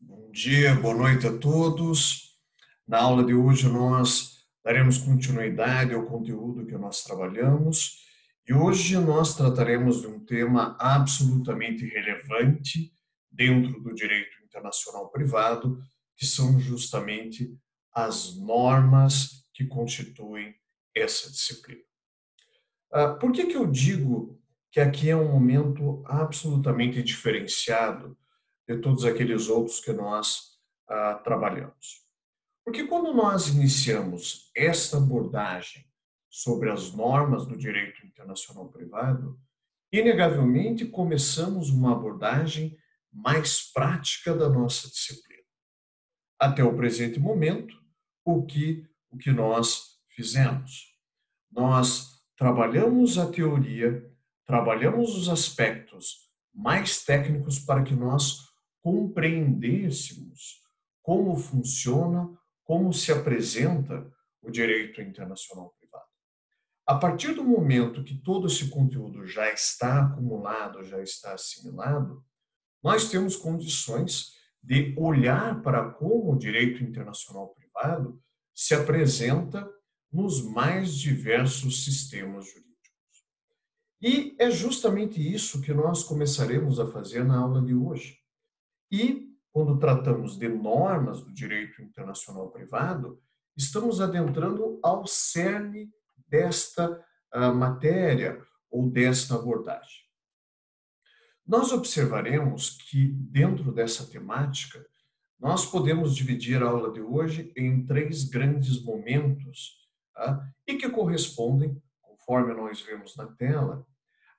Bom dia, boa noite a todos. Na aula de hoje nós daremos continuidade ao conteúdo que nós trabalhamos e hoje nós trataremos de um tema absolutamente relevante dentro do direito internacional privado, que são justamente as normas que constituem essa disciplina. Por que eu digo que aqui é um momento absolutamente diferenciado de todos aqueles outros que nós trabalhamos? Porque quando nós iniciamos esta abordagem sobre as normas do direito internacional privado, inegavelmente começamos uma abordagem mais prática da nossa disciplina. Até o presente momento, o que nós fizemos? Nós trabalhamos a teoria, trabalhamos os aspectos mais técnicos para que nós compreendêssemos como funciona, como se apresenta o direito internacional privado. A partir do momento que todo esse conteúdo já está acumulado, já está assimilado, nós temos condições de olhar para como o direito internacional privado se apresenta nos mais diversos sistemas jurídicos. E é justamente isso que nós começaremos a fazer na aula de hoje. E, quando tratamos de normas do direito internacional privado, estamos adentrando ao cerne desta matéria ou desta abordagem. Nós observaremos que, dentro dessa temática, nós podemos dividir a aula de hoje em três grandes momentos, tá? E que correspondem, conforme nós vemos na tela,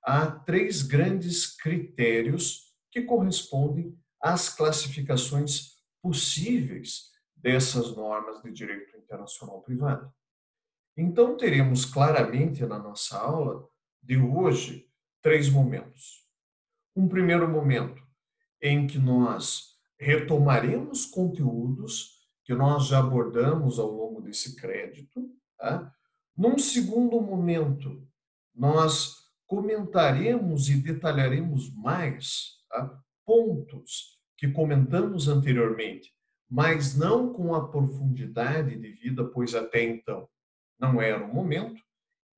a três grandes critérios que correspondem às classificações possíveis dessas normas de direito internacional privado. Então, teremos claramente na nossa aula de hoje três momentos. Um primeiro momento em que nós retomaremos conteúdos que nós já abordamos ao longo desse crédito. Tá? Num segundo momento, nós comentaremos e detalharemos mais, tá, pontos que comentamos anteriormente, mas não com a profundidade devida, pois até então não era o momento.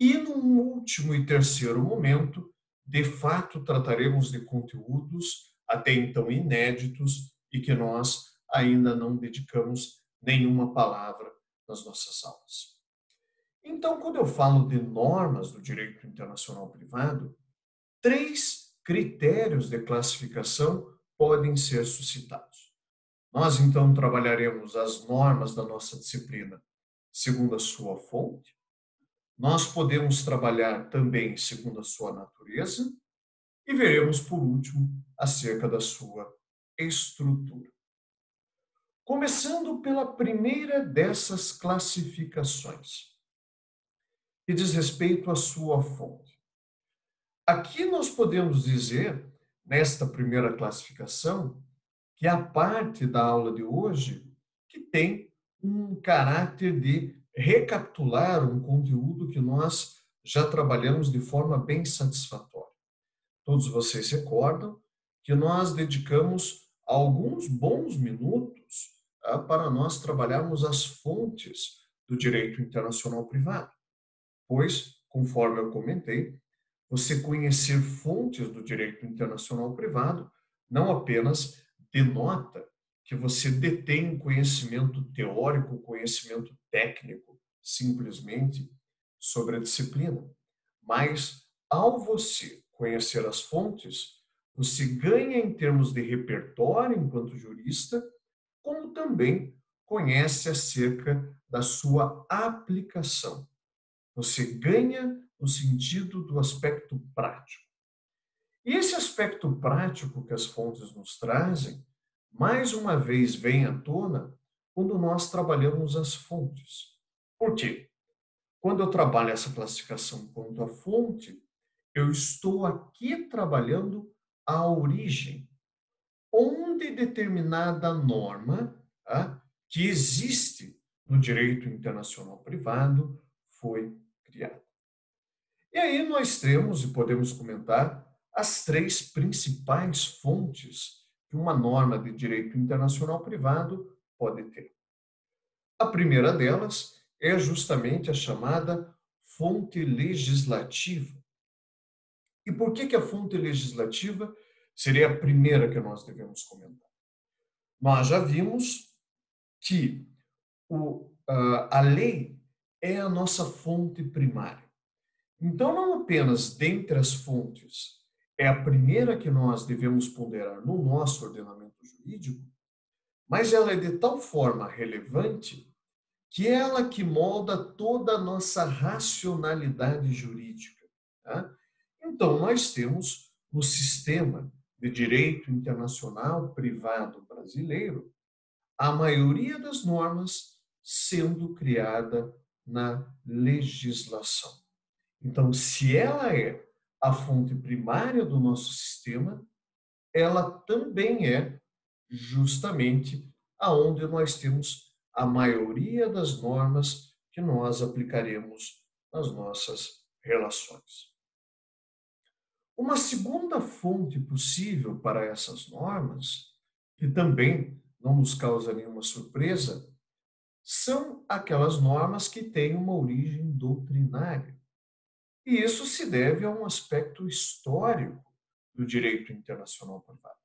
E num último e terceiro momento, de fato, trataremos de conteúdos até então inéditos e que nós ainda não dedicamos nenhuma palavra nas nossas aulas. Então, quando eu falo de normas do direito internacional privado, três critérios de classificação podem ser suscitados. Nós, então, trabalharemos as normas da nossa disciplina segundo a sua fonte. Nós podemos trabalhar também segundo a sua natureza e veremos, por último, acerca da sua estrutura. Começando pela primeira dessas classificações, que diz respeito à sua fonte. Aqui nós podemos dizer, nesta primeira classificação, que a parte da aula de hoje que tem um caráter de recapitular um conteúdo que nós já trabalhamos de forma bem satisfatória. Todos vocês recordam que nós dedicamos alguns bons minutos para nós trabalharmos as fontes do direito internacional privado, pois, conforme eu comentei, você conhecer fontes do direito internacional privado não apenas denota que você detém conhecimento teórico, conhecimento técnico, simplesmente, sobre a disciplina, mas ao você conhecer as fontes, você ganha em termos de repertório enquanto jurista, como também conhece acerca da sua aplicação. Você ganha no sentido do aspecto prático. E esse aspecto prático que as fontes nos trazem, mais uma vez vem à tona quando nós trabalhamos as fontes. Por quê? Quando eu trabalho essa classificação quanto à fonte, eu estou aqui trabalhando a origem, onde determinada norma, tá, que existe no direito internacional privado foi criada. E aí nós temos, e podemos comentar, as três principais fontes que uma norma de direito internacional privado pode ter. A primeira delas é justamente a chamada fonte legislativa. E por que a fonte legislativa seria a primeira que nós devemos comentar? Nós já vimos que a lei é a nossa fonte primária. Então, não apenas dentre as fontes é a primeira que nós devemos ponderar no nosso ordenamento jurídico, mas ela é de tal forma relevante que é ela que molda toda a nossa racionalidade jurídica. Tá? Então, nós temos no sistema de direito internacional privado brasileiro a maioria das normas sendo criada na legislação. Então, se ela é a fonte primária do nosso sistema, ela também é justamente aonde nós temos a maioria das normas que nós aplicaremos nas nossas relações. Uma segunda fonte possível para essas normas, que também não nos causa nenhuma surpresa, são aquelas normas que têm uma origem doutrinária. E isso se deve a um aspecto histórico do direito internacional privado.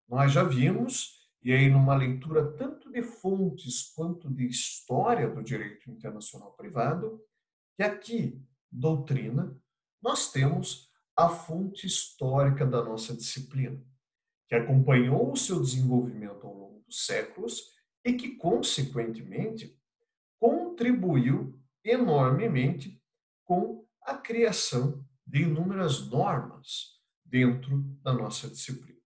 Nós já vimos, e aí numa leitura tanto de fontes quanto de história do direito internacional privado, que aqui, doutrina, nós temos a fonte histórica da nossa disciplina, que acompanhou o seu desenvolvimento ao longo dos séculos e que, consequentemente, contribuiu enormemente com a criação de inúmeras normas dentro da nossa disciplina.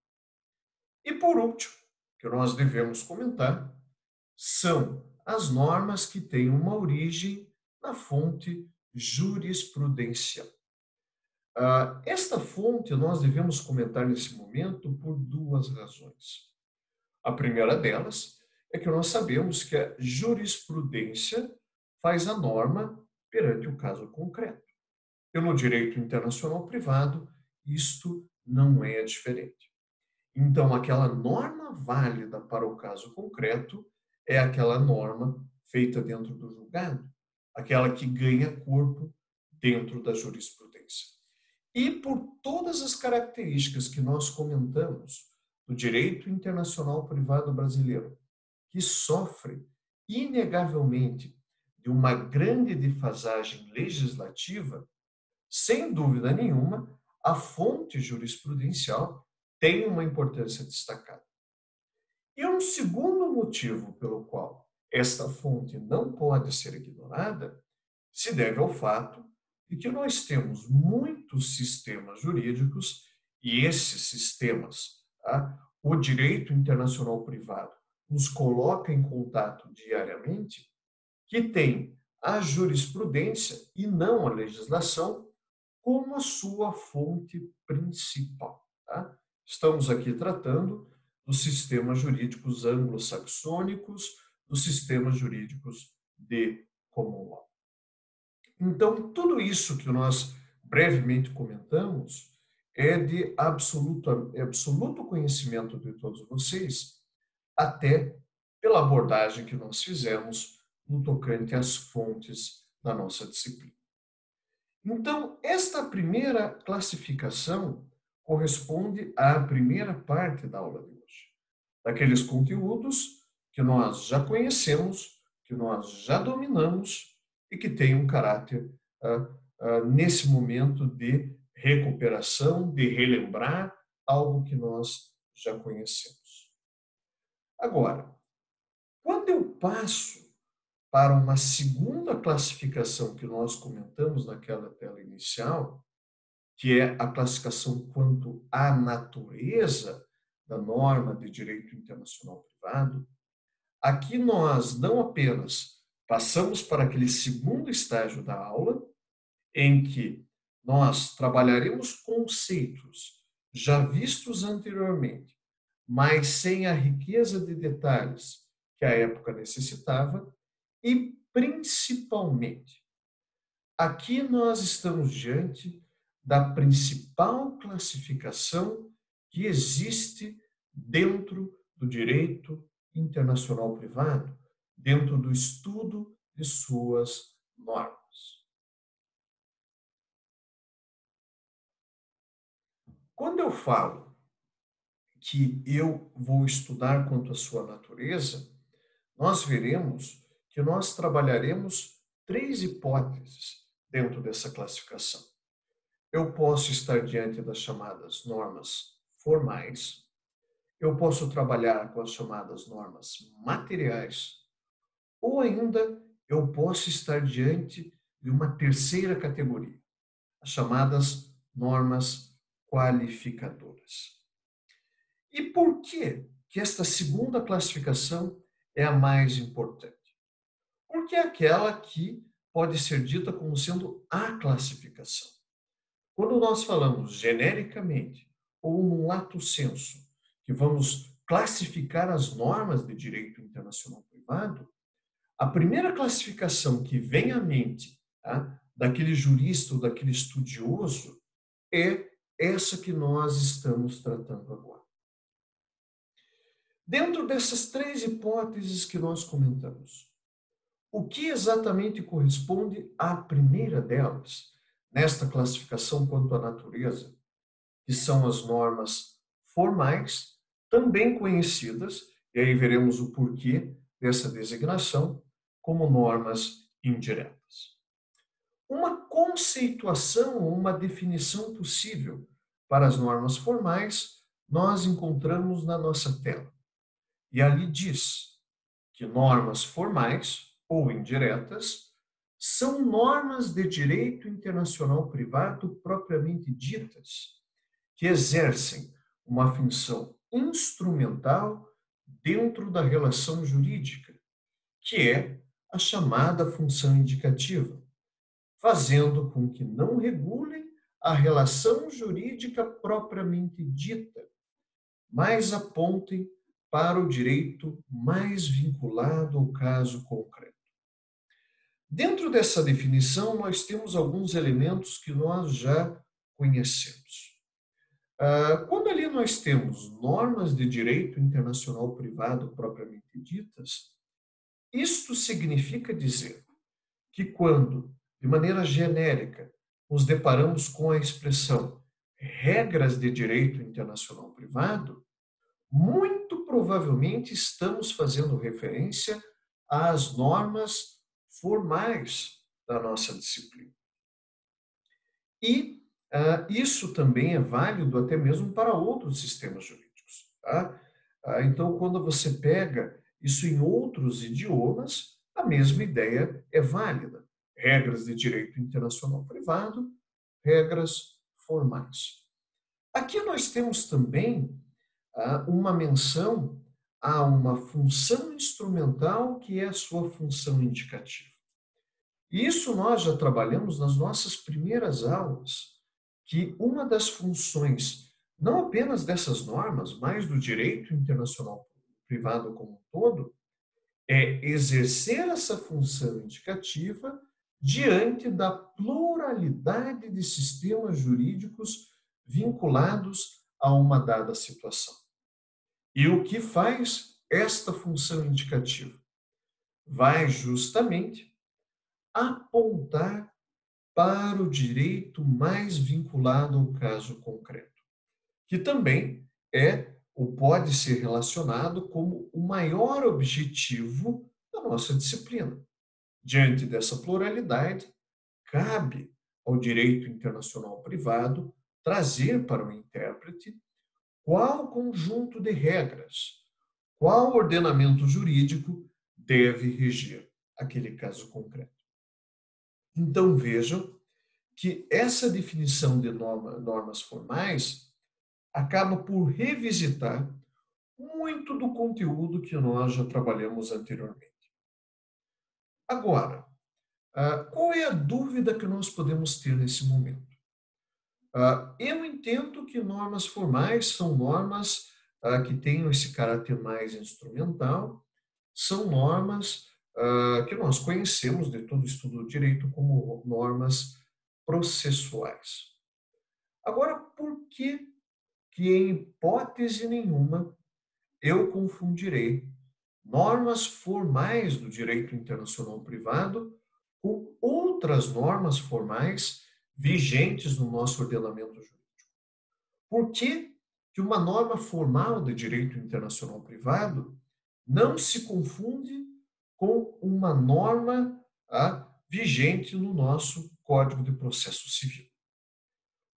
E por último, que nós devemos comentar, são as normas que têm uma origem na fonte jurisprudencial. Esta fonte nós devemos comentar nesse momento por duas razões. A primeira delas é que nós sabemos que a jurisprudência faz a norma perante o caso concreto. Pelo direito internacional privado, isto não é diferente. Então, aquela norma válida para o caso concreto é aquela norma feita dentro do julgado, aquela que ganha corpo dentro da jurisprudência. E por todas as características que nós comentamos do direito internacional privado brasileiro, que sofre inegavelmente de uma grande defasagem legislativa, sem dúvida nenhuma, a fonte jurisprudencial tem uma importância destacada. E um segundo motivo pelo qual esta fonte não pode ser ignorada se deve ao fato de que nós temos muitos sistemas jurídicos e esses sistemas, tá, o direito internacional privado nos coloca em contato diariamente, que tem a jurisprudência e não a legislação como a sua fonte principal. Tá? Estamos aqui tratando dos sistemas jurídicos anglo-saxônicos, dos sistemas jurídicos de common law. Então, tudo isso que nós brevemente comentamos é de absoluto conhecimento de todos vocês, até pela abordagem que nós fizemos no tocante às fontes da nossa disciplina. Então, esta primeira classificação corresponde à primeira parte da aula de hoje, daqueles conteúdos que nós já conhecemos, que nós já dominamos e que têm um caráter, nesse momento, de recuperação, de relembrar algo que nós já conhecemos. Agora, quando eu passo para uma segunda classificação que nós comentamos naquela tela inicial, que é a classificação quanto à natureza da norma de direito internacional privado, aqui nós não apenas passamos para aquele segundo estágio da aula, em que nós trabalharemos conceitos já vistos anteriormente, mas sem a riqueza de detalhes que a época necessitava, e principalmente, aqui nós estamos diante da principal classificação que existe dentro do direito internacional privado, dentro do estudo de suas normas. Quando eu falo que eu vou estudar quanto à sua natureza, nós veremos que nós trabalharemos três hipóteses dentro dessa classificação. Eu posso estar diante das chamadas normas formais, eu posso trabalhar com as chamadas normas materiais, ou ainda eu posso estar diante de uma terceira categoria, as chamadas normas qualificadoras. E por que esta segunda classificação é a mais importante? Porque é aquela que pode ser dita como sendo a classificação. Quando nós falamos genericamente ou no lato sensu, que vamos classificar as normas de direito internacional privado, a primeira classificação que vem à mente, tá, daquele jurista ou daquele estudioso é essa que nós estamos tratando agora. Dentro dessas três hipóteses que nós comentamos, o que exatamente corresponde à primeira delas, nesta classificação quanto à natureza, que são as normas formais, também conhecidas, e aí veremos o porquê dessa designação, como normas indiretas. Uma conceituação, uma definição possível para as normas formais, nós encontramos na nossa tela. E ali diz que normas formais ou indiretas são normas de direito internacional privado propriamente ditas, que exercem uma função instrumental dentro da relação jurídica, que é a chamada função indicativa, fazendo com que não regulem a relação jurídica propriamente dita, mas apontem para o direito mais vinculado ao caso concreto. Dentro dessa definição, nós temos alguns elementos que nós já conhecemos. Quando ali nós temos normas de direito internacional privado propriamente ditas, isto significa dizer que quando, de maneira genérica, nos deparamos com a expressão regras de direito internacional privado, muito provavelmente estamos fazendo referência às normas formais da nossa disciplina. E isso também é válido até mesmo para outros sistemas jurídicos. Tá? Então, quando você pega isso em outros idiomas, a mesma ideia é válida. Regras de direito internacional privado, regras formais. Aqui nós temos também uma menção a uma função instrumental que é a sua função indicativa. E isso nós já trabalhamos nas nossas primeiras aulas, que uma das funções, não apenas dessas normas, mas do direito internacional privado como um todo, é exercer essa função indicativa diante da pluralidade de sistemas jurídicos vinculados a uma dada situação. E o que faz esta função indicativa? Vai justamente apontar para o direito mais vinculado ao caso concreto, que também é ou pode ser relacionado como o maior objetivo da nossa disciplina. Diante dessa pluralidade, cabe ao direito internacional privado trazer para o intérprete qual conjunto de regras, qual ordenamento jurídico deve reger aquele caso concreto. Então vejam que essa definição de normas formais acaba por revisitar muito do conteúdo que nós já trabalhamos anteriormente. Agora, qual é a dúvida que nós podemos ter nesse momento? Eu entendo que normas formais são normas que tenham esse caráter mais instrumental, são normas que nós conhecemos de todo estudo do direito como normas processuais. Agora, por que em hipótese nenhuma eu confundirei normas formais do direito internacional privado com outras normas formais vigentes no nosso ordenamento jurídico. Por que que uma norma formal de direito internacional privado não se confunde com uma norma vigente no nosso Código de Processo Civil?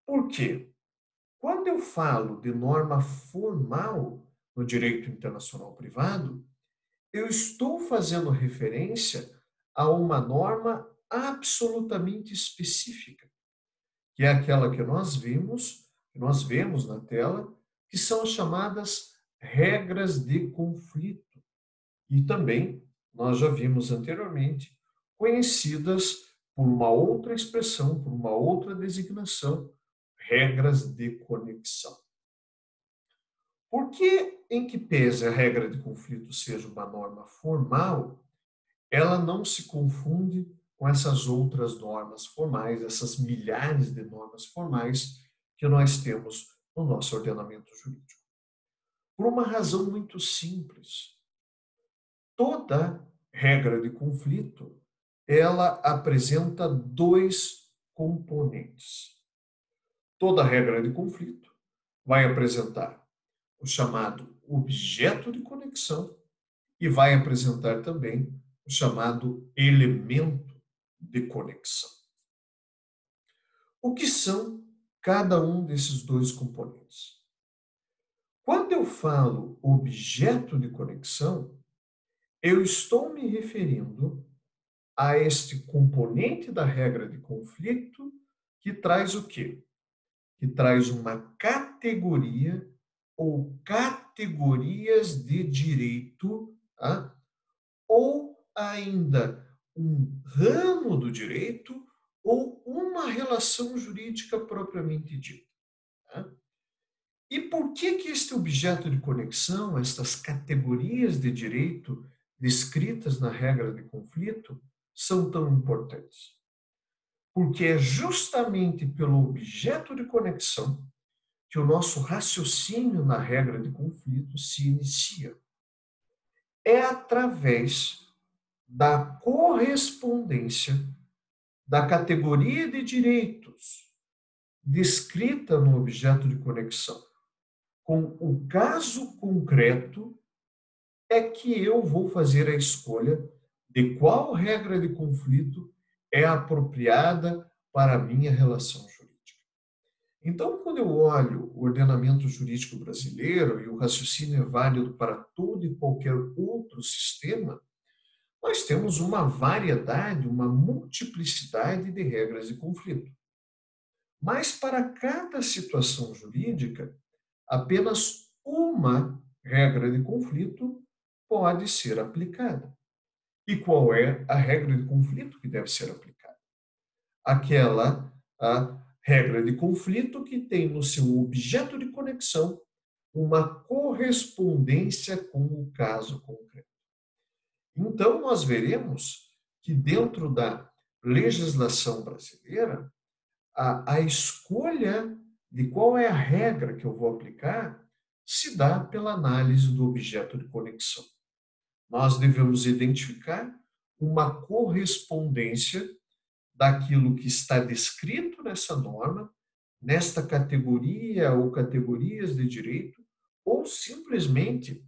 Por quê? Quando eu falo de norma formal no direito internacional privado, eu estou fazendo referência a uma norma absolutamente específica, que é aquela que nós vemos na tela, que são as chamadas regras de conflito. E também, nós já vimos anteriormente, conhecidas por uma outra expressão, por uma outra designação, regras de conexão. Por que, em que pese a regra de conflito seja uma norma formal, ela não se confunde com essas outras normas formais, essas milhares de normas formais que nós temos no nosso ordenamento jurídico? Por uma razão muito simples. Toda regra de conflito, ela apresenta dois componentes. Toda regra de conflito vai apresentar o chamado objeto de conexão e vai apresentar também o chamado elemento de conexão. O que são cada um desses dois componentes? Quando eu falo objeto de conexão, eu estou me referindo a este componente da regra de conflito que traz o quê? Que traz uma categoria ou categorias de direito, tá? Ou ainda um ramo do direito ou uma relação jurídica propriamente dita. Tá? E por que que este objeto de conexão, estas categorias de direito descritas na regra de conflito, são tão importantes? Porque é justamente pelo objeto de conexão que o nosso raciocínio na regra de conflito se inicia. É através da correspondência da categoria de direitos descrita no objeto de conexão com o caso concreto é que eu vou fazer a escolha de qual regra de conflito é apropriada para a minha relação jurídica. Então, quando eu olho o ordenamento jurídico brasileiro e o raciocínio é válido para todo e qualquer outro sistema, nós temos uma variedade, uma multiplicidade de regras de conflito. Mas para cada situação jurídica, apenas uma regra de conflito pode ser aplicada. E qual é a regra de conflito que deve ser aplicada? A regra de conflito que tem no seu objeto de conexão uma correspondência com o caso concreto. Então, nós veremos que dentro da legislação brasileira, a escolha de qual é a regra que eu vou aplicar se dá pela análise do objeto de conexão. Nós devemos identificar uma correspondência daquilo que está descrito nessa norma, nesta categoria ou categorias de direito, ou simplesmente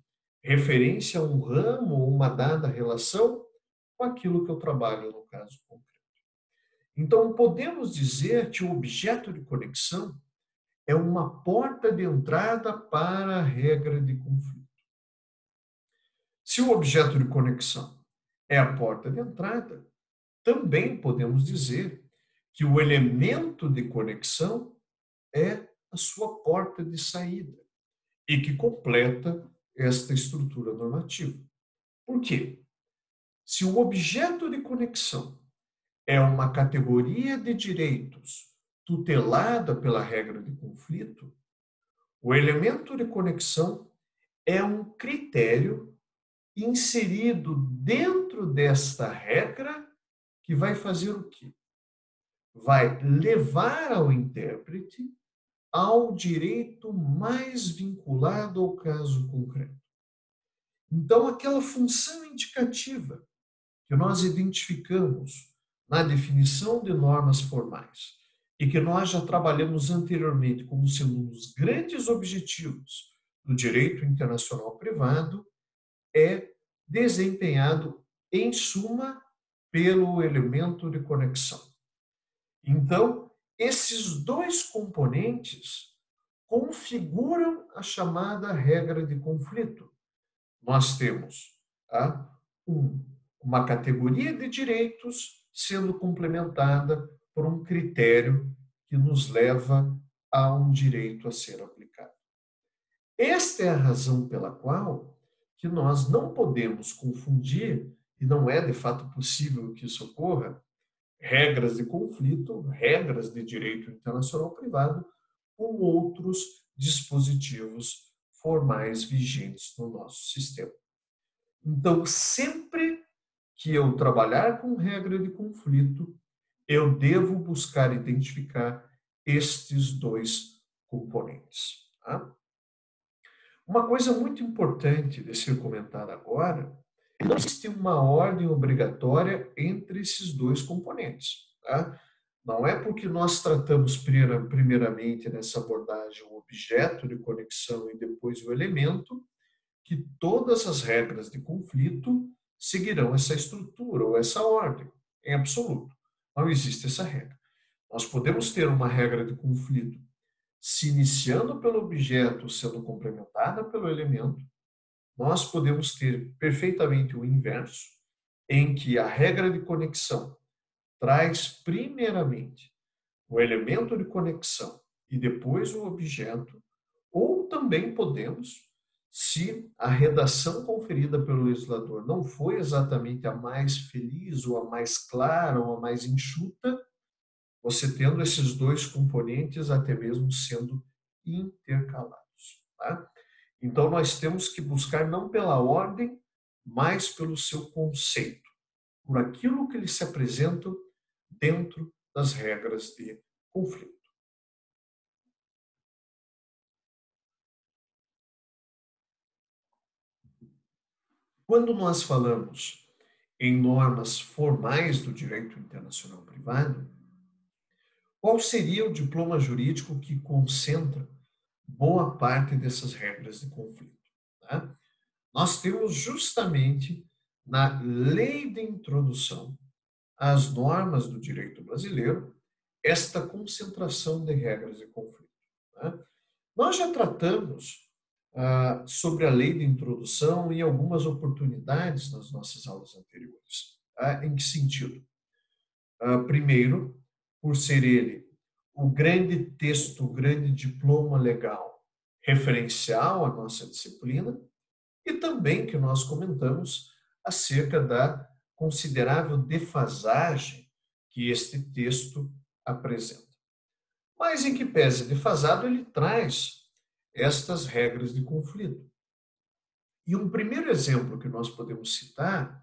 referência a um ramo ou uma dada relação com aquilo que eu trabalho no caso concreto. Então, podemos dizer que o objeto de conexão é uma porta de entrada para a regra de conflito. Se o objeto de conexão é a porta de entrada, também podemos dizer que o elemento de conexão é a sua porta de saída e que completa esta estrutura normativa. Por quê? Se o objeto de conexão é uma categoria de direitos tutelada pela regra de conflito, o elemento de conexão é um critério inserido dentro desta regra que vai fazer o quê? Vai levar ao intérprete ao direito mais vinculado ao caso concreto. Então, aquela função indicativa que nós identificamos na definição de normas formais e que nós já trabalhamos anteriormente como sendo um dos grandes objetivos do direito internacional privado, é desempenhado, em suma, pelo elemento de conexão. Então, esses dois componentes configuram a chamada regra de conflito. Nós temos tá, uma categoria de direitos sendo complementada por um critério que nos leva a um direito a ser aplicado. Esta é a razão pela qual que nós não podemos confundir, e não é de fato possível que isso ocorra, regras de conflito, regras de direito internacional privado, com outros dispositivos formais vigentes no nosso sistema. Então, sempre que eu trabalhar com regra de conflito, eu devo buscar identificar estes dois componentes. Tá? Uma coisa muito importante de ser comentada agora é que não existe uma ordem obrigatória entre esses dois componentes. Tá? Não é porque nós tratamos primeiramente nessa abordagem o objeto de conexão e depois o elemento, que todas as regras de conflito seguirão essa estrutura ou essa ordem, em absoluto. Não existe essa regra. Nós podemos ter uma regra de conflito se iniciando pelo objeto, sendo complementada pelo elemento. Nós podemos ter perfeitamente o inverso, em que a regra de conexão traz primeiramente o elemento de conexão e depois o objeto, ou também podemos, se a redação conferida pelo legislador não foi exatamente a mais feliz, ou a mais clara, ou a mais enxuta, você tendo esses dois componentes até mesmo sendo intercalados. Tá? Então, nós temos que buscar não pela ordem, mas pelo seu conceito, por aquilo que eles se apresentam dentro das regras de conflito. Quando nós falamos em normas formais do direito internacional privado, qual seria o diploma jurídico que concentra boa parte dessas regras de conflito? Tá? Nós temos justamente na lei de introdução às normas do direito brasileiro esta concentração de regras de conflito. Tá? Nós já tratamos sobre a lei de introdução em algumas oportunidades nas nossas aulas anteriores. Tá? Em que sentido? Primeiro, por ser ele o grande texto, o grande diploma legal referencial à nossa disciplina, e também que nós comentamos acerca da considerável defasagem que este texto apresenta. Mas em que pese defasado, ele traz estas regras de conflito. E um primeiro exemplo que nós podemos citar,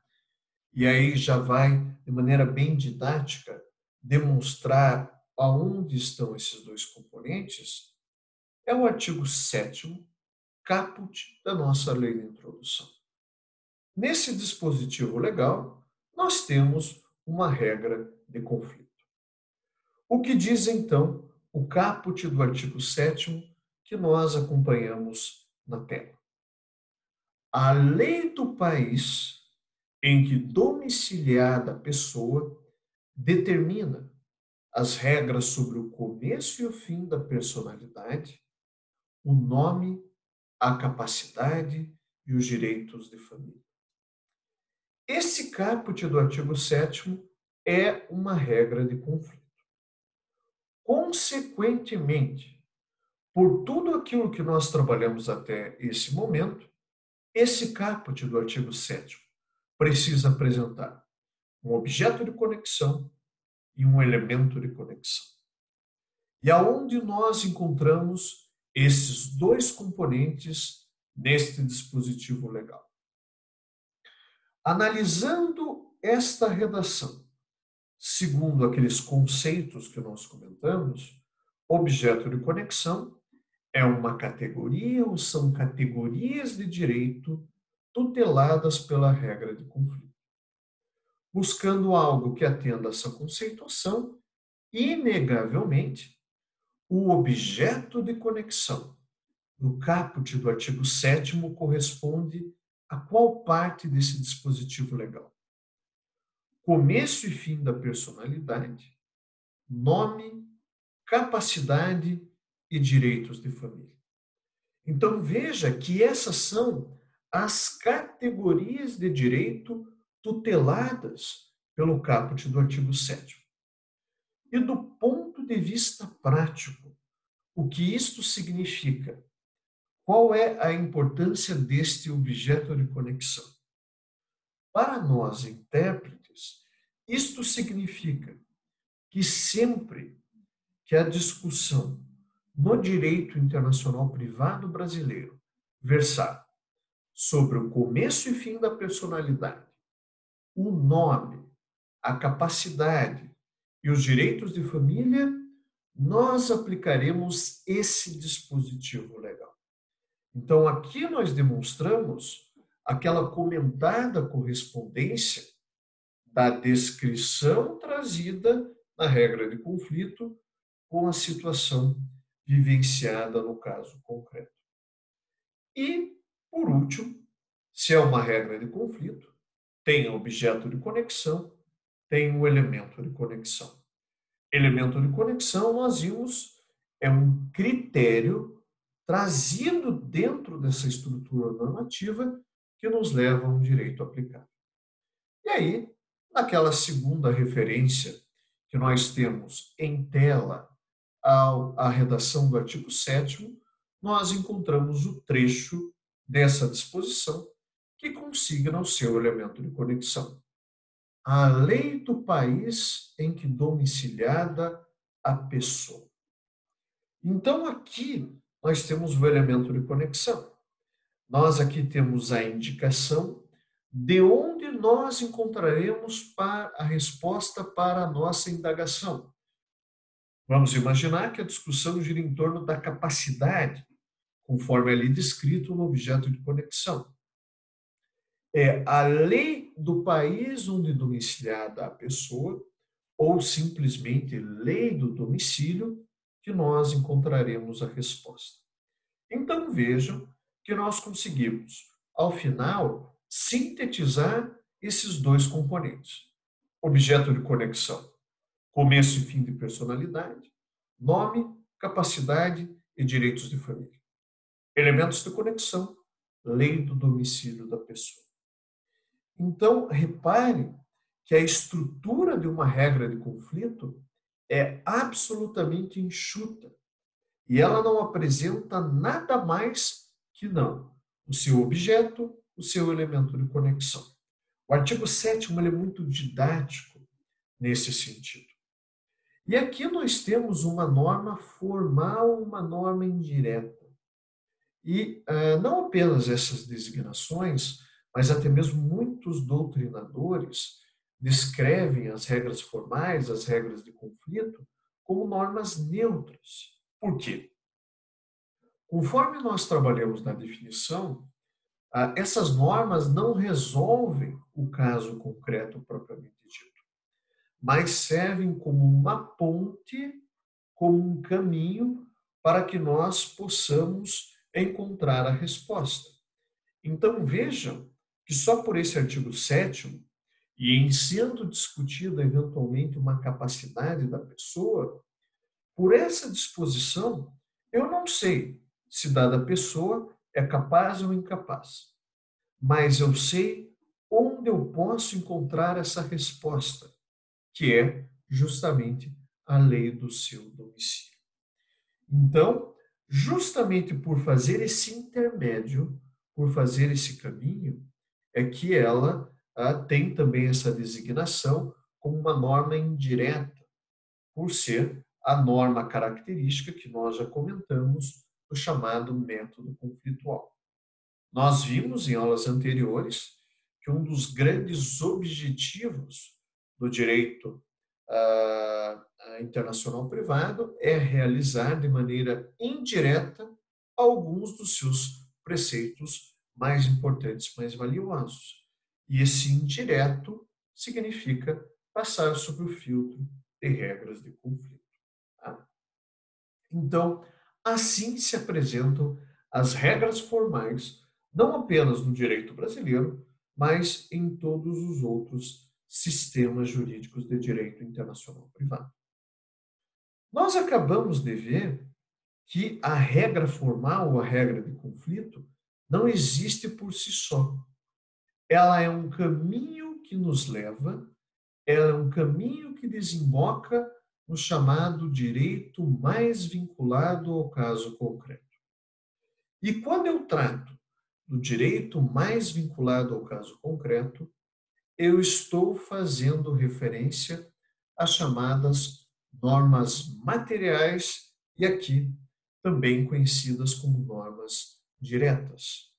e aí já vai de maneira bem didática demonstrar aonde estão esses dois componentes, é o artigo 7º, caput da nossa lei de introdução. Nesse dispositivo legal, nós temos uma regra de conflito. O que diz, então, o caput do artigo 7º que nós acompanhamos na tela? A lei do país em que domiciliada a pessoa determina as regras sobre o começo e o fim da personalidade, o nome, a capacidade e os direitos de família. Esse caput do artigo 7º é uma regra de conflito. Consequentemente, por tudo aquilo que nós trabalhamos até esse momento, esse caput do artigo 7º precisa apresentar um objeto de conexão e um elemento de conexão. E aonde nós encontramos esses dois componentes neste dispositivo legal? Analisando esta redação, segundo aqueles conceitos que nós comentamos, objeto de conexão é uma categoria ou são categorias de direito tuteladas pela regra de conflito. Buscando algo que atenda a essa conceituação, inegavelmente, o objeto de conexão no caput do artigo 7º corresponde a qual parte desse dispositivo legal? Começo e fim da personalidade, nome, capacidade e direitos de família. Então veja que essas são as categorias de direito tuteladas pelo caput do artigo 7º. E do ponto de vista prático, o que isto significa? Qual é a importância deste objeto de conexão? Para nós, intérpretes, isto significa que sempre que a discussão no direito internacional privado brasileiro versar sobre o começo e fim da personalidade, o nome, a capacidade e os direitos de família, nós aplicaremos esse dispositivo legal. Então, aqui nós demonstramos aquela comentada correspondência da descrição trazida na regra de conflito com a situação vivenciada no caso concreto. E, por último, se é uma regra de conflito, tem objeto de conexão, tem um elemento de conexão. Elemento de conexão, nós vimos, é um critério trazido dentro dessa estrutura normativa que nos leva a um direito aplicado. E aí, naquela segunda referência que nós temos em tela a redação do artigo 7º, nós encontramos o trecho dessa disposição que consigna o seu elemento de conexão. A lei do país em que domiciliada a pessoa. Então, aqui nós temos o elemento de conexão. Nós aqui temos a indicação de onde nós encontraremos a resposta para a nossa indagação. Vamos imaginar que a discussão gira em torno da capacidade, conforme ali descrito no objeto de conexão. É a lei do país onde domiciliada a pessoa, ou simplesmente lei do domicílio, que nós encontraremos a resposta. Então vejam que nós conseguimos, ao final, sintetizar esses dois componentes. Objeto de conexão, começo e fim de personalidade, nome, capacidade e direitos de família. Elementos de conexão, lei do domicílio da pessoa. Então, repare que a estrutura de uma regra de conflito é absolutamente enxuta e ela não apresenta nada mais que não o seu objeto, o seu elemento de conexão. O artigo 7º é muito didático nesse sentido. E aqui nós temos uma norma formal, uma norma indireta. E não apenas essas designações, mas até mesmo muitos doutrinadores descrevem as regras formais, as regras de conflito, como normas neutras. Por quê? Conforme nós trabalhamos na definição, essas normas não resolvem o caso concreto propriamente dito, mas servem como uma ponte, como um caminho para que nós possamos encontrar a resposta. Então vejam que só por esse artigo 7º, e em sendo discutida eventualmente uma capacidade da pessoa, por essa disposição, eu não sei se dada pessoa é capaz ou incapaz, mas eu sei onde eu posso encontrar essa resposta, que é justamente a lei do seu domicílio. Então, justamente por fazer esse intermédio, por fazer esse caminho, é que ela tem também essa designação como uma norma indireta, por ser a norma característica que nós já comentamos, o chamado método conflitual. Nós vimos em aulas anteriores que um dos grandes objetivos do direito internacional privado é realizar de maneira indireta alguns dos seus preceitos mais importantes, mais valiosos. E esse indireto significa passar sob o filtro de regras de conflito. Tá? Então, assim se apresentam as regras formais, não apenas no direito brasileiro, mas em todos os outros sistemas jurídicos de direito internacional privado. Nós acabamos de ver que a regra formal ou a regra de conflito não existe por si só. Ela é um caminho que nos leva, ela é um caminho que desemboca no chamado direito mais vinculado ao caso concreto. E quando eu trato do direito mais vinculado ao caso concreto, eu estou fazendo referência às chamadas normas materiais e aqui também conhecidas como normas diretas.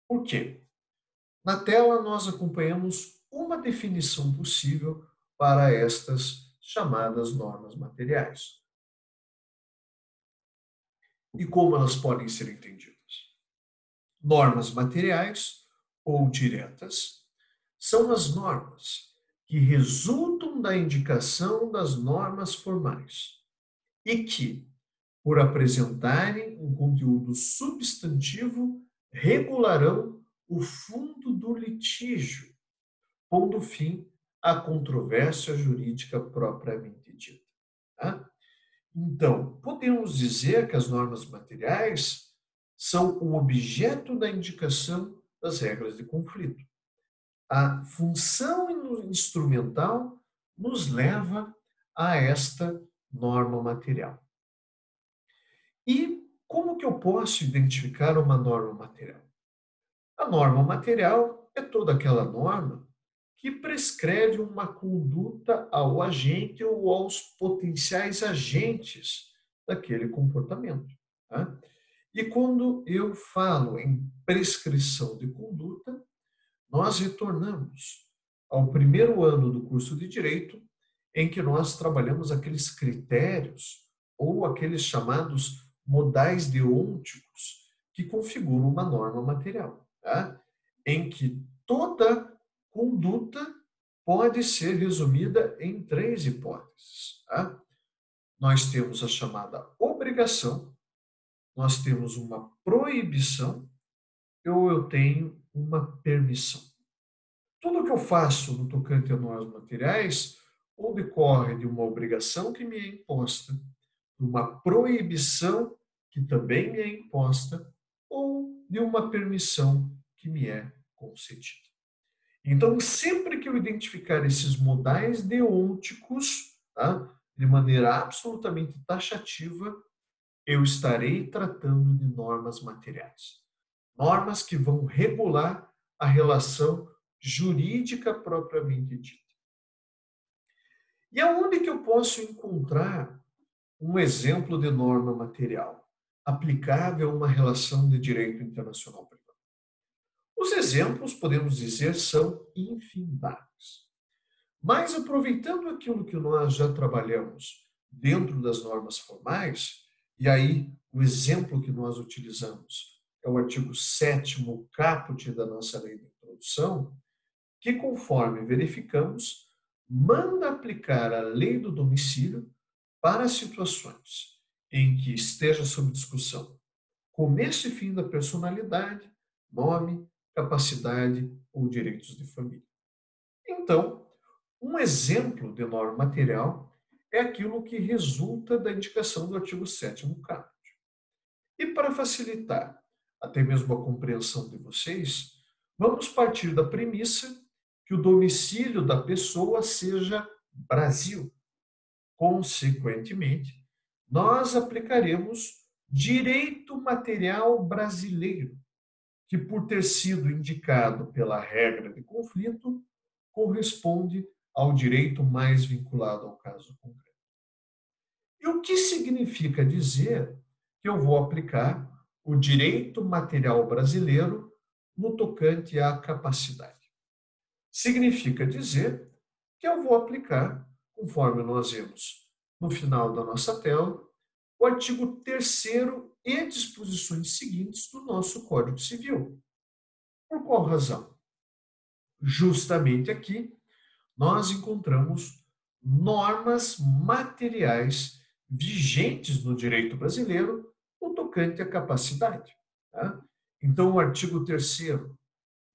Por quê? Na tela nós acompanhamos uma definição possível para estas chamadas normas materiais. E como elas podem ser entendidas? Normas materiais ou diretas são as normas que resultam da indicação das normas formais e que, por apresentarem um conteúdo substantivo, regularão o fundo do litígio, pondo fim à controvérsia jurídica propriamente dita. Tá? Então, podemos dizer que as normas materiais são o objeto da indicação das regras de conflito. A função instrumental nos leva a esta norma material. E como que eu posso identificar uma norma material? A norma material é toda aquela norma que prescreve uma conduta ao agente ou aos potenciais agentes daquele comportamento. Tá? E quando eu falo em prescrição de conduta, nós retornamos ao primeiro ano do curso de Direito, em que nós trabalhamos aqueles critérios ou aqueles chamados modais deonticos que configuram uma norma material, tá? Em que toda conduta pode ser resumida em três hipóteses. Tá? Nós temos a chamada obrigação, nós temos uma proibição ou eu tenho uma permissão. Tudo que eu faço no tocante a normas materiais ou decorre de uma obrigação que me é imposta, de uma proibição que também me é imposta, ou de uma permissão que me é concedida. Então, sempre que eu identificar esses modais deonticos, tá, de maneira absolutamente taxativa, eu estarei tratando de normas materiais. Normas que vão regular a relação jurídica propriamente dita. E aonde que eu posso encontrar um exemplo de norma material aplicável a uma relação de direito internacional privado? Os exemplos, podemos dizer, são infindáveis. Mas aproveitando aquilo que nós já trabalhamos dentro das normas formais, e aí o exemplo que nós utilizamos é o artigo 7º caput da nossa lei de introdução, que conforme verificamos, manda aplicar a lei do domicílio para situações em que esteja sob discussão começo e fim da personalidade, nome, capacidade ou direitos de família. Então, um exemplo de norma material é aquilo que resulta da indicação do artigo 7º caput. E para facilitar até mesmo a compreensão de vocês, vamos partir da premissa que o domicílio da pessoa seja Brasil. Consequentemente, nós aplicaremos direito material brasileiro, que por ter sido indicado pela regra de conflito, corresponde ao direito mais vinculado ao caso concreto. E o que significa dizer que eu vou aplicar o direito material brasileiro no tocante à capacidade? Significa dizer que eu vou aplicar, conforme nós vemos no final da nossa tela, o artigo 3º e disposições seguintes do nosso Código Civil. Por qual razão? Justamente aqui nós encontramos normas materiais vigentes no direito brasileiro no tocante à capacidade. Tá? Então, o artigo 3º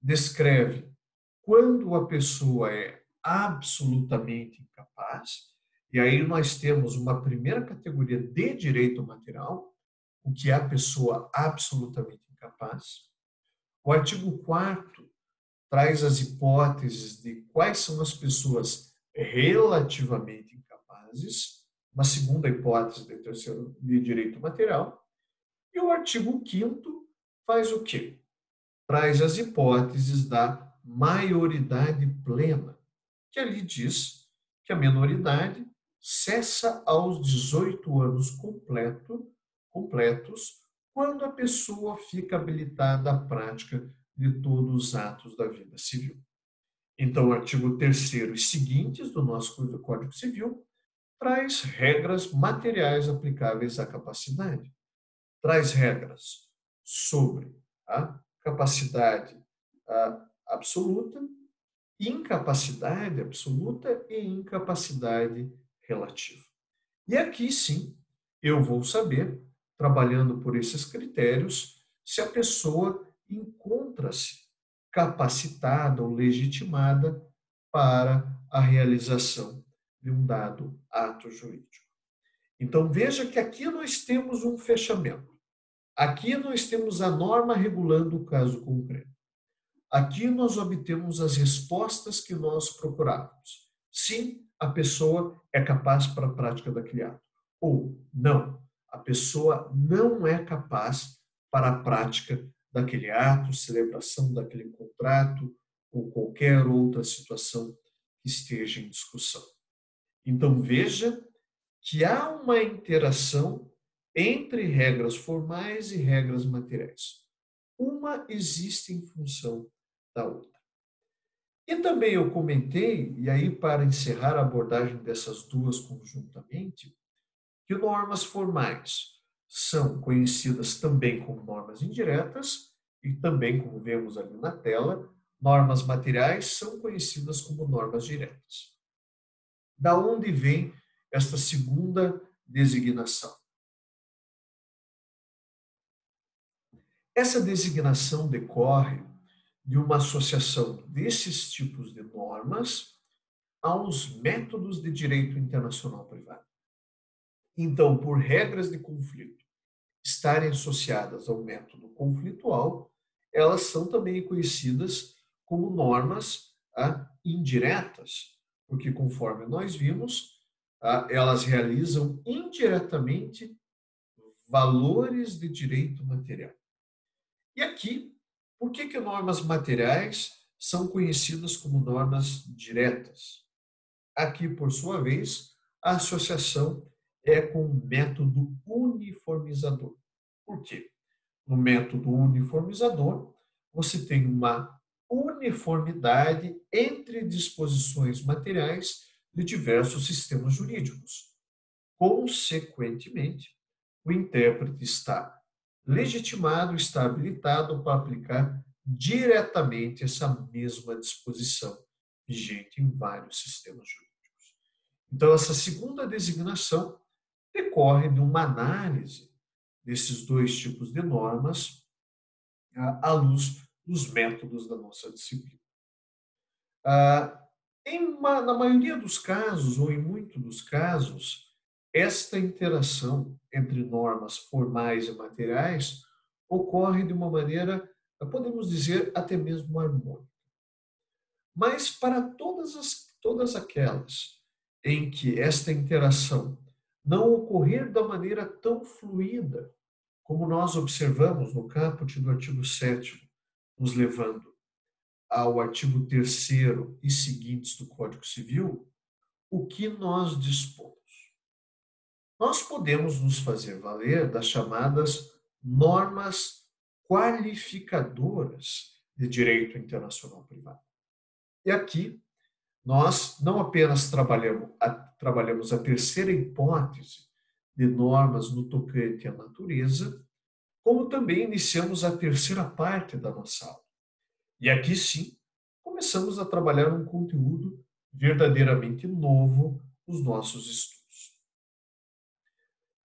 descreve quando a pessoa é absolutamente incapaz, e aí nós temos uma primeira categoria de direito material, o que é a pessoa absolutamente incapaz. O artigo 4º traz as hipóteses de quais são as pessoas relativamente incapazes, uma segunda hipótese de direito material. E o artigo 5º faz o quê? Traz as hipóteses da maioridade plena, que ali diz que a menoridade cessa aos 18 anos completos, quando a pessoa fica habilitada à prática de todos os atos da vida civil. Então, o artigo 3º e seguintes do nosso Código Civil traz regras materiais aplicáveis à capacidade. Traz regras sobre a capacidade absoluta, incapacidade absoluta e incapacidade relativa. E aqui sim, eu vou saber, trabalhando por esses critérios, se a pessoa encontra-se capacitada ou legitimada para a realização de um dado ato jurídico. Então veja que aqui nós temos um fechamento. Aqui nós temos a norma regulando o caso concreto. Aqui nós obtemos as respostas que nós procurávamos. Sim, a pessoa é capaz para a prática daquele ato. Ou não, a pessoa não é capaz para a prática daquele ato, celebração daquele contrato ou qualquer outra situação que esteja em discussão. Então veja que há uma interação entre regras formais e regras materiais. Uma existe em função da outra. E também eu comentei, e aí para encerrar a abordagem dessas duas conjuntamente, que normas formais são conhecidas também como normas indiretas e também, como vemos ali na tela, normas materiais são conhecidas como normas diretas. Da onde vem esta segunda designação? Essa designação decorre de uma associação desses tipos de normas aos métodos de direito internacional privado. Então, por regras de conflito estarem associadas ao método conflitual, elas são também conhecidas como normas indiretas, porque, conforme nós vimos, elas realizam indiretamente valores de direito material. E aqui, por que normas materiais são conhecidas como normas diretas? Aqui, por sua vez, a associação é com o método uniformizador. Por quê? No método uniformizador, você tem uma uniformidade entre disposições materiais de diversos sistemas jurídicos. Consequentemente, o intérprete está legitimado, está habilitado para aplicar diretamente essa mesma disposição vigente em vários sistemas jurídicos. Então, essa segunda designação decorre de uma análise desses dois tipos de normas à luz dos métodos da nossa disciplina. Na maioria dos casos, ou em muitos dos casos, esta interação entre normas formais e materiais ocorre de uma maneira, podemos dizer, até mesmo harmônica. Mas para todas aquelas em que esta interação não ocorrer da maneira tão fluida como nós observamos no caput do artigo 7º, nos levando ao artigo 3º e seguintes do Código Civil, o que nós dispomos? Nós podemos nos fazer valer das chamadas normas qualificadoras de direito internacional privado. E aqui nós não apenas trabalhamos a terceira hipótese de normas no tocante à natureza, como também iniciamos a terceira parte da nossa aula. E aqui sim, começamos a trabalhar um conteúdo verdadeiramente novo nos nossos estudos.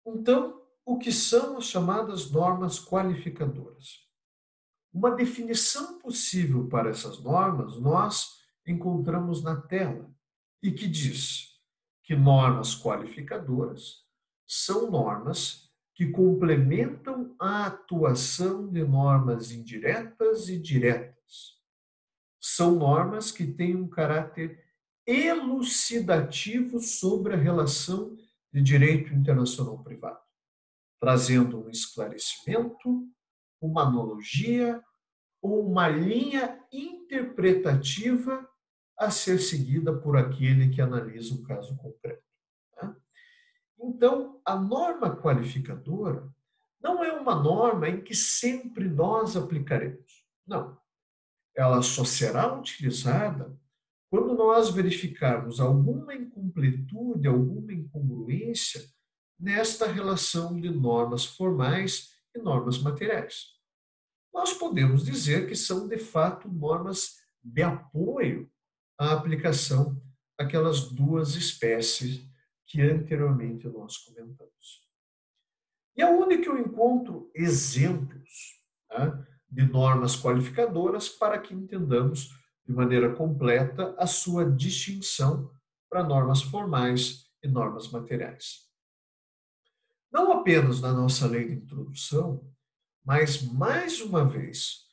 Então, o que são as chamadas normas qualificadoras? Uma definição possível para essas normas nós encontramos na tela e que diz que normas qualificadoras são normas que complementam a atuação de normas indiretas e diretas. São normas que têm um caráter elucidativo sobre a relação de direito internacional privado, trazendo um esclarecimento, uma analogia ou uma linha interpretativa a ser seguida por aquele que analisa o caso concreto. Tá? Então, a norma qualificadora não é uma norma em que sempre nós aplicaremos. Não. Ela só será utilizada quando nós verificarmos alguma incompletude, alguma incongruência nesta relação de normas formais e normas materiais. Nós podemos dizer que são, de fato, normas de apoio à aplicação daquelas duas espécies que anteriormente nós comentamos. E aonde que eu encontro exemplos, tá, de normas qualificadoras para que entendamos de maneira completa a sua distinção para normas formais e normas materiais? Não apenas na nossa lei de introdução, mas, mais uma vez,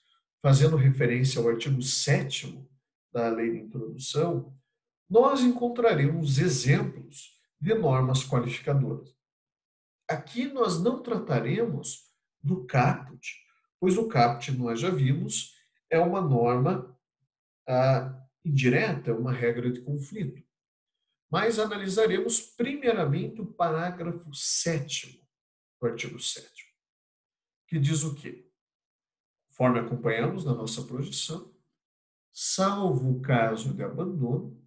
fazendo referência ao artigo 7º da lei de introdução, nós encontraremos exemplos de normas qualificadoras. Aqui nós não trataremos do caput, pois o caput, nós já vimos, é uma norma indireta, é uma regra de conflito. Mas analisaremos primeiramente o parágrafo 7º do artigo 7º, que diz o quê? Conforme acompanhamos na nossa projeção, salvo o caso de abandono,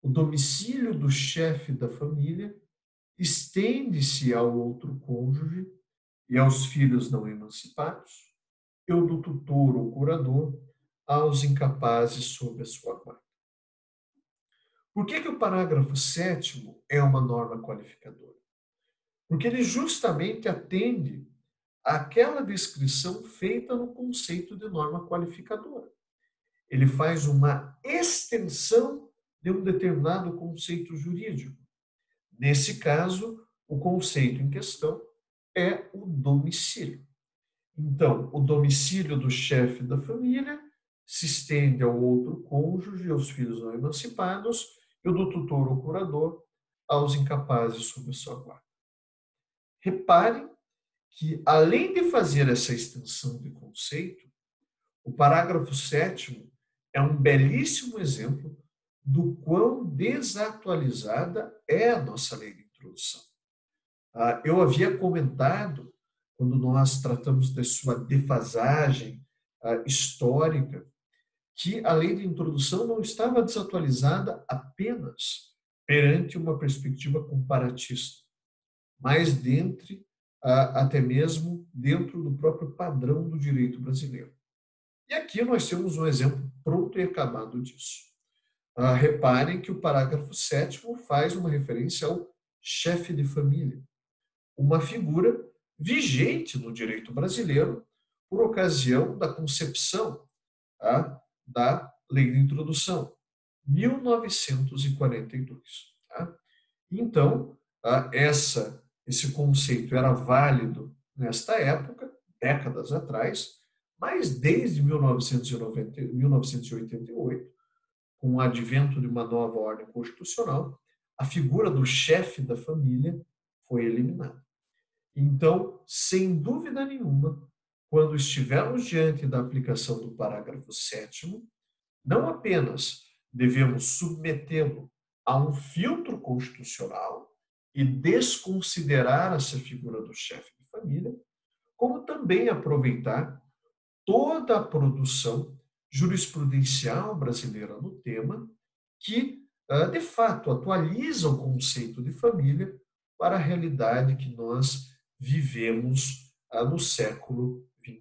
o domicílio do chefe da família estende-se ao outro cônjuge e aos filhos não emancipados, e o do tutor ou curador aos incapazes sob a sua guarda. Por que o parágrafo 7º é uma norma qualificadora? Porque ele justamente atende àquela descrição feita no conceito de norma qualificadora. Ele faz uma extensão de um determinado conceito jurídico. Nesse caso, o conceito em questão é o domicílio. Então, o domicílio do chefe da família se estende ao outro cônjuge, aos filhos não emancipados, e o do tutor ou curador aos incapazes sob sua guarda. Reparem que, além de fazer essa extensão de conceito, o parágrafo 7º é um belíssimo exemplo do quão desatualizada é a nossa lei de introdução. Eu havia comentado, quando nós tratamos de sua defasagem histórica, que a lei de introdução não estava desatualizada apenas perante uma perspectiva comparatista, mas até mesmo dentro do próprio padrão do direito brasileiro. E aqui nós temos um exemplo pronto e acabado disso. Reparem que o parágrafo 7º faz uma referência ao chefe de família, uma figura vigente no direito brasileiro por ocasião da concepção da Lei de Introdução, 1942. Tá? Então, esse conceito era válido nesta época, décadas atrás, mas desde 1988, com o advento de uma nova ordem constitucional, a figura do chefe da família foi eliminada. Então, sem dúvida nenhuma, quando estivermos diante da aplicação do parágrafo 7º, não apenas devemos submetê-lo a um filtro constitucional e desconsiderar essa figura do chefe de família, como também aproveitar toda a produção jurisprudencial brasileira no tema, que, de fato, atualiza o conceito de família para a realidade que nós vivemos no século XXI.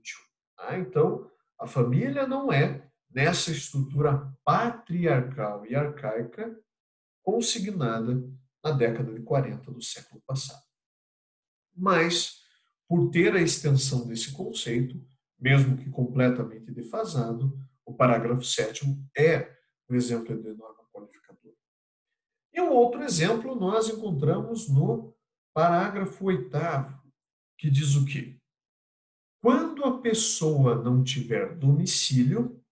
Então, a família não é nessa estrutura patriarcal e arcaica consignada na década de 40 do século passado. Mas, por ter a extensão desse conceito, mesmo que completamente defasado, o parágrafo 7º é um exemplo de norma qualificadora. E um outro exemplo nós encontramos no parágrafo 8º, que diz o quê? Quando a pessoa não tiver domicílio,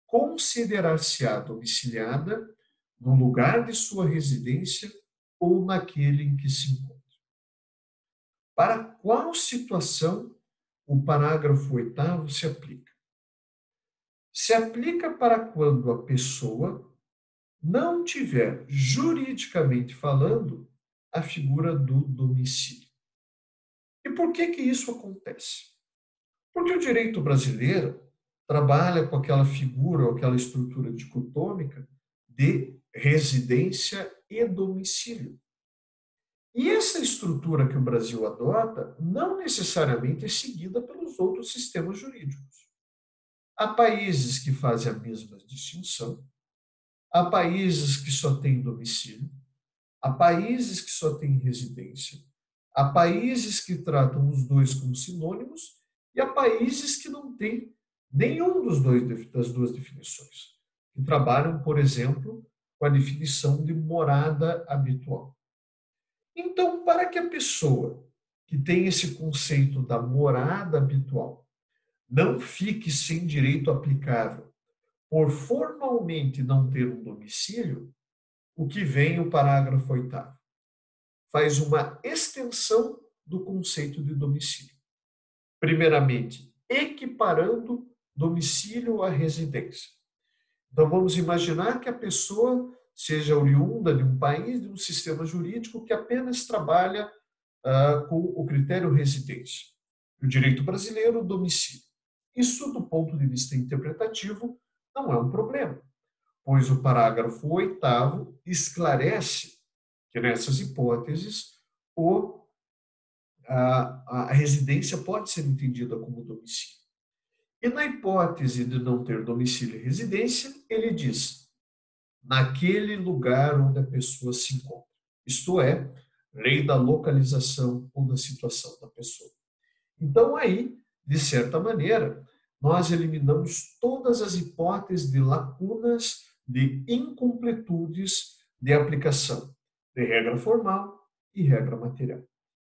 considerar-se-á domiciliada no lugar de sua residência ou naquele em que se encontra. Para qual situação o parágrafo 8º se aplica? Se aplica para quando a pessoa não tiver, juridicamente falando, a figura do domicílio. E por que isso acontece? Porque o direito brasileiro trabalha com aquela figura ou aquela estrutura dicotômica de residência e domicílio. E essa estrutura que o Brasil adota não necessariamente é seguida pelos outros sistemas jurídicos. Há países que fazem a mesma distinção, há países que só têm domicílio, há países que só têm residência, há países que tratam os dois como sinônimos e há países que não têm nenhum das duas definições, que trabalham, por exemplo, com a definição de morada habitual. Então, para que a pessoa que tem esse conceito da morada habitual não fique sem direito aplicável por formalmente não ter um domicílio, o que vem o parágrafo 8º? Faz uma extensão do conceito de domicílio. Primeiramente, equiparando domicílio à residência. Então, vamos imaginar que a pessoa seja oriunda de um país, de um sistema jurídico que apenas trabalha com o critério residência. O direito brasileiro, domicílio. Isso, do ponto de vista interpretativo, não é um problema, pois o parágrafo 8º esclarece que, nessas hipóteses, a residência pode ser entendida como domicílio. E na hipótese de não ter domicílio e residência, ele diz, naquele lugar onde a pessoa se encontra. Isto é, lei da localização ou da situação da pessoa. Então, aí, de certa maneira, nós eliminamos todas as hipóteses de lacunas, de incompletudes de aplicação de regra formal e regra material.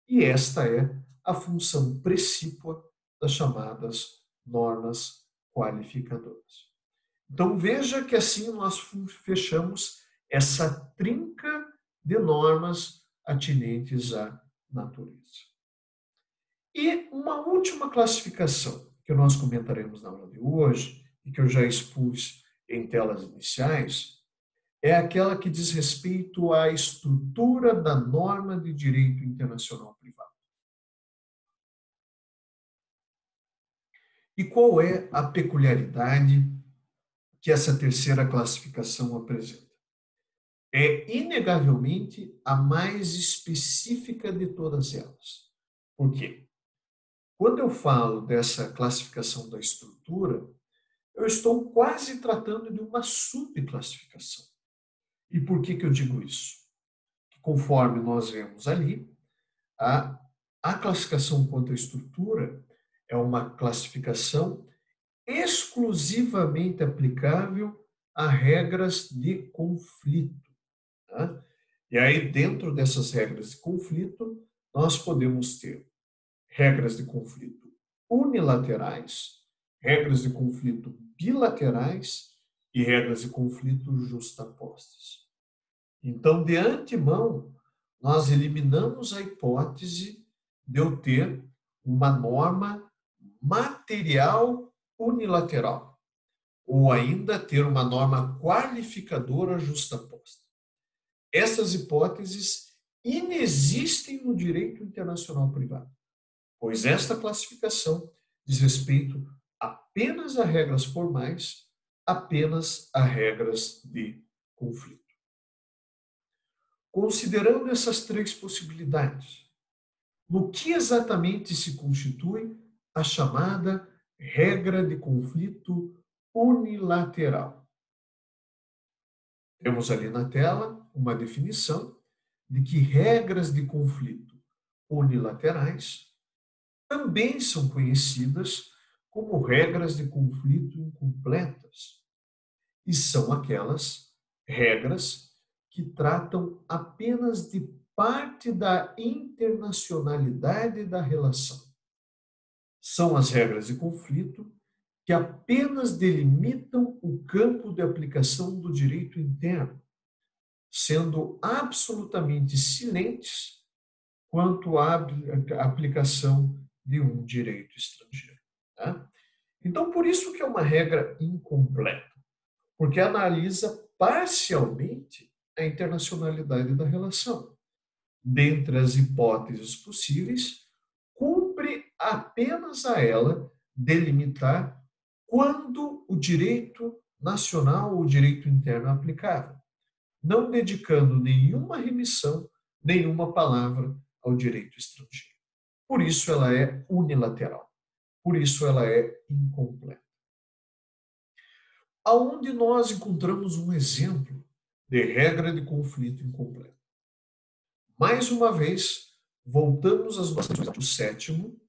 E esta é a função precípua das chamadas normas qualificadoras. Então, veja que assim nós fechamos essa trinca de normas atinentes à natureza. E uma última classificação que nós comentaremos na aula de hoje, e que eu já expus em telas iniciais, é aquela que diz respeito à estrutura da norma de direito internacional privado. E qual é a peculiaridade que essa terceira classificação apresenta? É inegavelmente a mais específica de todas elas. Por quê? Quando eu falo dessa classificação da estrutura, eu estou quase tratando de uma subclassificação. E por que eu digo isso? Conforme nós vemos ali, a classificação quanto à estrutura é uma classificação exclusivamente aplicável a regras de conflito. Tá? E aí, dentro dessas regras de conflito, nós podemos ter regras de conflito unilaterais, regras de conflito bilaterais e regras de conflito justapostas. Então, de antemão, nós eliminamos a hipótese de eu ter uma norma material unilateral, ou ainda ter uma norma qualificadora justaposta. Essas hipóteses inexistem no direito internacional privado, pois esta classificação diz respeito apenas a regras formais, apenas a regras de conflito. Considerando essas três possibilidades, no que exatamente se constitui a chamada regra de conflito unilateral. Temos ali na tela uma definição de que regras de conflito unilaterais também são conhecidas como regras de conflito incompletas, e são aquelas regras que tratam apenas de parte da internacionalidade da relação. São as regras de conflito que apenas delimitam o campo de aplicação do direito interno, sendo absolutamente silentes quanto à aplicação de um direito estrangeiro. Tá? Então, por isso que é uma regra incompleta, porque analisa parcialmente a internacionalidade da relação. Dentre as hipóteses possíveis, cumpre apenas a ela delimitar quando o direito nacional ou o direito interno é aplicável, não dedicando nenhuma remissão, nenhuma palavra ao direito estrangeiro. Por isso ela é unilateral. Por isso ela é incompleta. Aonde nós encontramos um exemplo de regra de conflito incompleto? Mais uma vez, voltamos às nossas do sétimo,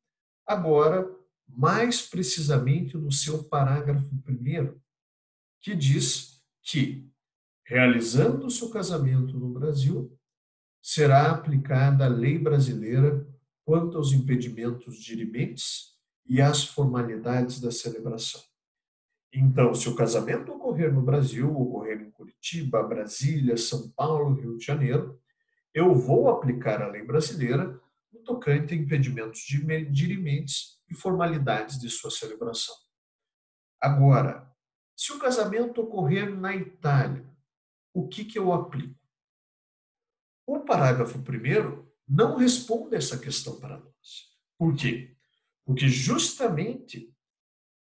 agora mais precisamente no seu parágrafo 1º, que diz que, realizando-se o casamento no Brasil, será aplicada a lei brasileira quanto aos impedimentos dirimentes e às formalidades da celebração. Então, se o casamento ocorrer no Brasil, ocorrer em Curitiba, Brasília, São Paulo, Rio de Janeiro, eu vou aplicar a lei brasileira no tocante a impedimentos dirimentes e formalidades de sua celebração. Agora, se o casamento ocorrer na Itália, o que eu aplico? O parágrafo 1º não responde essa questão para nós. Por quê? Porque justamente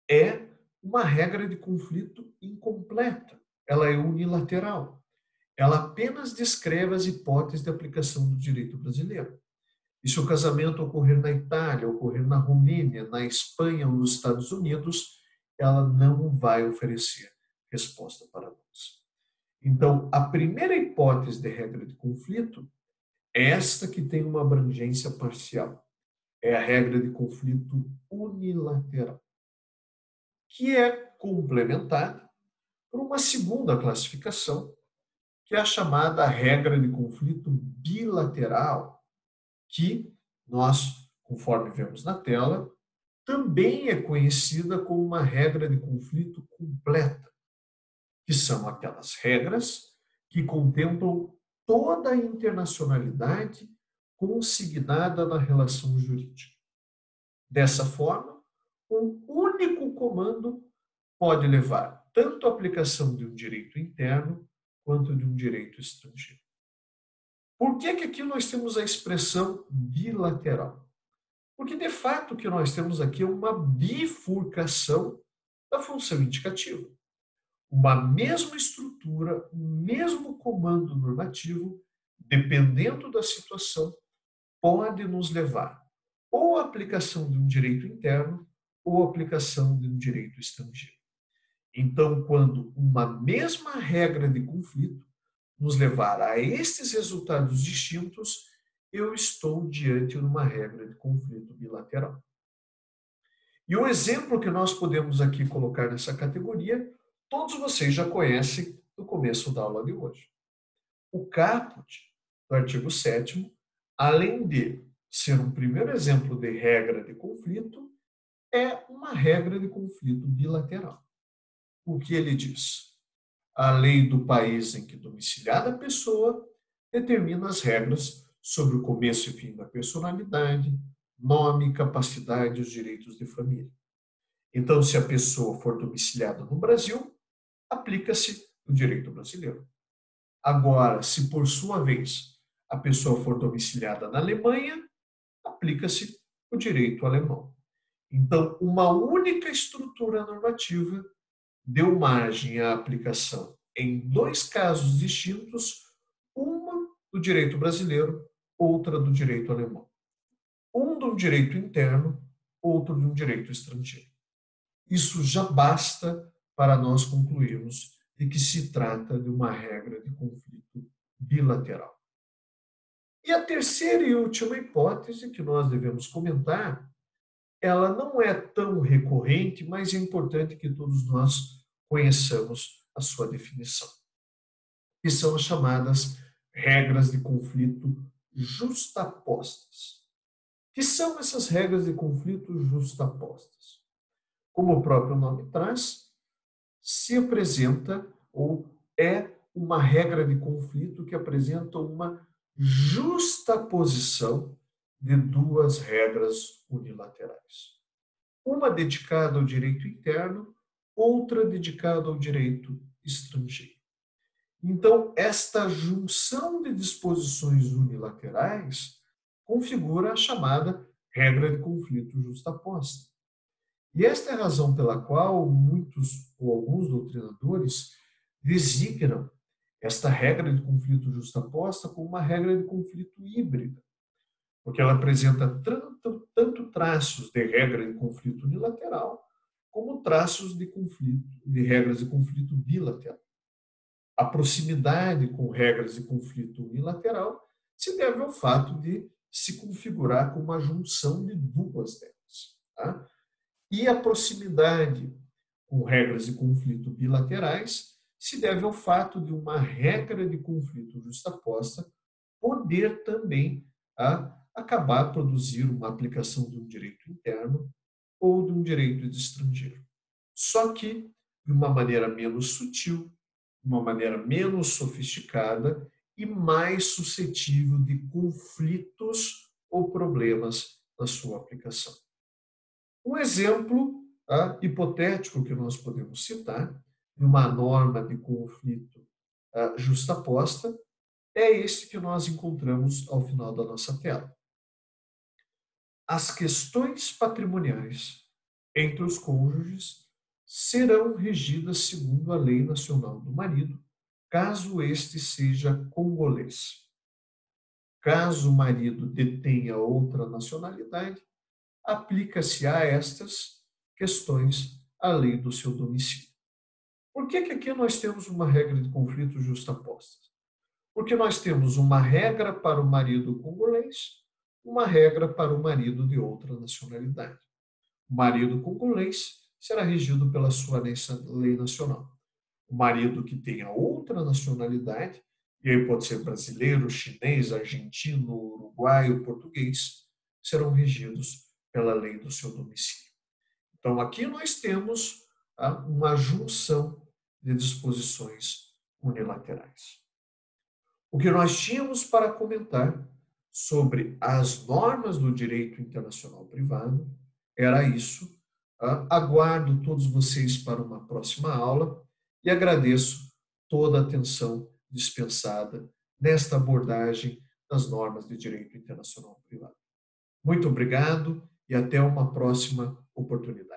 é uma regra de conflito incompleta. Ela é unilateral. Ela apenas descreve as hipóteses de aplicação do direito brasileiro. E se o casamento ocorrer na Itália, ocorrer na Romênia, na Espanha ou nos Estados Unidos, ela não vai oferecer resposta para nós. Então, a primeira hipótese de regra de conflito é esta que tem uma abrangência parcial. É a regra de conflito unilateral, que é complementada por uma segunda classificação, que é a chamada regra de conflito bilateral, que nós, conforme vemos na tela, também é conhecida como uma regra de conflito completa, que são aquelas regras que contemplam toda a internacionalidade consignada na relação jurídica. Dessa forma, um único comando pode levar tanto à aplicação de um direito interno quanto de um direito estrangeiro. Por que aqui nós temos a expressão bilateral? Porque, de fato, o que nós temos aqui é uma bifurcação da função indicativa. Uma mesma estrutura, um mesmo comando normativo, dependendo da situação, pode nos levar ou à aplicação de um direito interno ou à aplicação de um direito estrangeiro. Então, quando uma mesma regra de conflito nos levar a estes resultados distintos, eu estou diante de uma regra de conflito bilateral. E o exemplo que nós podemos aqui colocar nessa categoria, todos vocês já conhecem no começo da aula de hoje. O caput do artigo 7º, além de ser um primeiro exemplo de regra de conflito, é uma regra de conflito bilateral. O que ele diz? A lei do país em que domiciliada a pessoa determina as regras sobre o começo e fim da personalidade, nome, capacidade e os direitos de família. Então, se a pessoa for domiciliada no Brasil, aplica-se o direito brasileiro. Agora, se por sua vez a pessoa for domiciliada na Alemanha, aplica-se o direito alemão. Então, uma única estrutura normativa deu margem à aplicação em dois casos distintos, uma do direito brasileiro, outra do direito alemão. Um de um direito interno, outro de um direito estrangeiro. Isso já basta para nós concluirmos de que se trata de uma regra de conflito bilateral. E a terceira e última hipótese que nós devemos comentar, ela não é tão recorrente, mas é importante que todos nós conheçamos a sua definição, que são as chamadas regras de conflito justapostas. Que são essas regras de conflito justapostas? Como o próprio nome traz, se apresenta ou é uma regra de conflito que apresenta uma justaposição de duas regras unilaterais. Uma dedicada ao direito interno, outra dedicada ao direito estrangeiro. Então, esta junção de disposições unilaterais configura a chamada regra de conflito justaposta. E esta é a razão pela qual muitos ou alguns doutrinadores designam esta regra de conflito justaposta como uma regra de conflito híbrida, porque ela apresenta tanto traços de regra de conflito unilateral, como traços de regras de conflito bilateral. A proximidade com regras de conflito unilateral se deve ao fato de se configurar como uma junção de duas delas. Tá? E a proximidade com regras de conflito bilaterais se deve ao fato de uma regra de conflito justaposta poder também acabar produzir uma aplicação de um direito interno ou de um direito estrangeiro. Só que de uma maneira menos sutil, de uma maneira menos sofisticada e mais suscetível de conflitos ou problemas na sua aplicação. Um exemplo hipotético que nós podemos citar de uma norma de conflito justaposta é esse que nós encontramos ao final da nossa tela. As questões patrimoniais entre os cônjuges serão regidas segundo a lei nacional do marido, caso este seja congolês. Caso o marido detenha outra nacionalidade, aplica-se a estas questões a lei do seu domicílio. Por que aqui nós temos uma regra de conflito justaposta? Porque nós temos uma regra para o marido congolês, uma regra para o marido de outra nacionalidade. O marido congolês será regido pela sua lei nacional. O marido que tenha outra nacionalidade, e aí pode ser brasileiro, chinês, argentino, uruguaio, português, serão regidos pela lei do seu domicílio. Então, aqui nós temos uma junção de disposições unilaterais. O que nós tínhamos para comentar sobre as normas do direito internacional privado era isso. Aguardo todos vocês para uma próxima aula e agradeço toda a atenção dispensada nesta abordagem das normas de direito internacional privado. Muito obrigado e até uma próxima oportunidade.